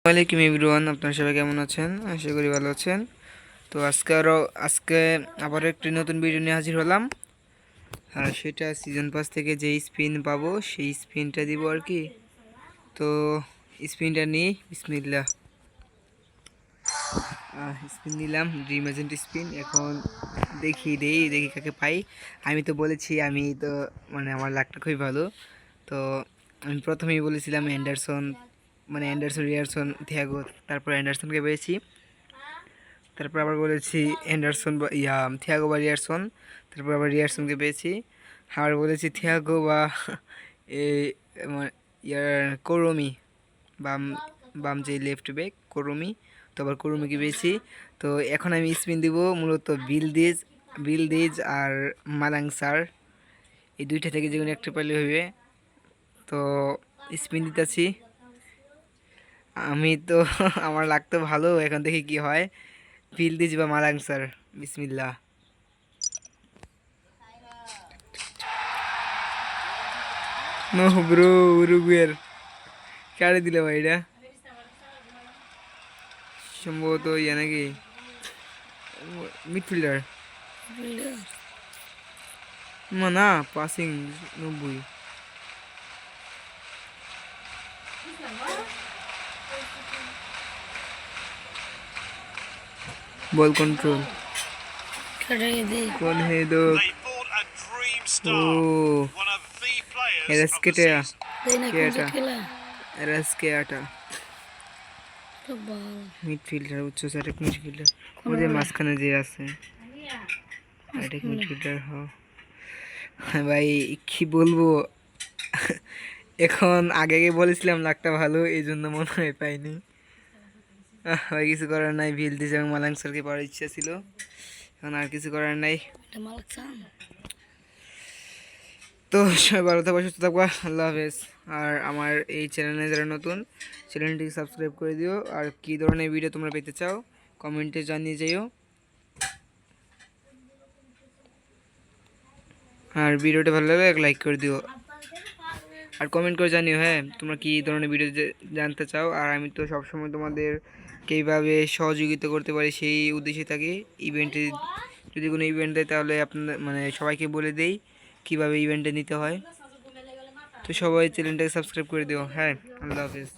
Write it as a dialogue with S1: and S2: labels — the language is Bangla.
S1: ওয়ালাইকুম এভরিওয়ান, আপনারা সবাই কেমন আছেন? আশা করি ভালো আছেন। তো আজকে আবার একটি নতুন ভিডিও নিয়ে হাজির হলাম। আর সেটা সিজন পাস থেকে যেই স্পিন পাবো সেই স্পিনটা দিব আর কি। তো স্পিনটা নিই, বিসমিল্লাহ। স্পিন নিলাম, ড্রিম এজেন্ট স্পিন। এখন দেখি কাকে পাই। আমি তো বলেছি আমি তো মানে আমার লাকটা খুবই ভালো। তো আমি প্রথমেই বলেছিলাম অ্যান্ডারসন, রিয়ারসন, থিয়াগো, তারপর অ্যান্ডারসনকে পেয়েছি। তারপর আবার বলেছি থিয়াগো বা রিয়ারসন, তারপর আবার রিয়ারসনকে পেয়েছি। আবার বলেছি থিয়াগো বা কোরমি, বাম বাম যে লেফট ব্যাক কোরমি, তো আবার কোরমিকে পেয়েছি। তো এখন আমি স্পিন দিব মূলত বিলদিজ আর মালাংসার, এই দুইটা থেকে যে কোনো একটা পেলে হবে। তো স্পিন দিতেছি আমি তো আমার লাগতো ভালো, এখন দেখি কি হয়। বিলদিজ বা মালাংসার, বিসমিল্লাহ। নো ব্রো, উরুগুয়ের কারে দিলে ভাই? এটা সম্ভবত নাকি মিডফিল্ডার, না পাসিং 90। বল কন্ট্রোল কোন হে দো? ও এরাসকেটা, এরাসকেটা মিডফিল্ডার, উচ্চসারিক মিডফিল্ডার, ওদের মাঝখানে যে আছে অ্যাটাক মিডফিল্ডার। হ্যাঁ ভাই, কি বলবো। এখন আগে বলেছিলাম লাকটা ভালো, এই জন্য মনে হয় পাইনি। ভাই কিছু করার নাই, ভিলদিজ এবং মালাংসারকে পাওয়ার ইচ্ছা ছিল, এখন আর কিছু করার নাই। তো সবাই ভালো থাকবা, সুস্থ থাকবা, আল্লাহ হাফেজ। আর আমার এই চ্যানেলে যারা নতুন, চ্যানেলটিকে সাবস্ক্রাইব করে দিও। আর কী ধরনের ভিডিও তোমরা পেতে চাও কমেন্টে জানিয়ে যাইও। আর ভিডিওটা ভালো লাগলে এক লাইক করে দিও, আর কমেন্ট করে জানিও হ্যাঁ তোমরা কী ধরনের ভিডিও জানতে চাও। আর আমি তো সবসময় তোমাদের কীভাবে সহযোগিতা করতে পারি সেই উদ্দেশ্যে থাকি। ইভেন্টে যদি কোনো ইভেন্ট দেয় তাহলে আপনাদের মানে সবাইকে বলে দেই কীভাবে ইভেন্টে নিতে হয়। তো সবাই চ্যানেলটাকে সাবস্ক্রাইব করে দিও। হ্যাঁ, আল্লাহ হাফেজ।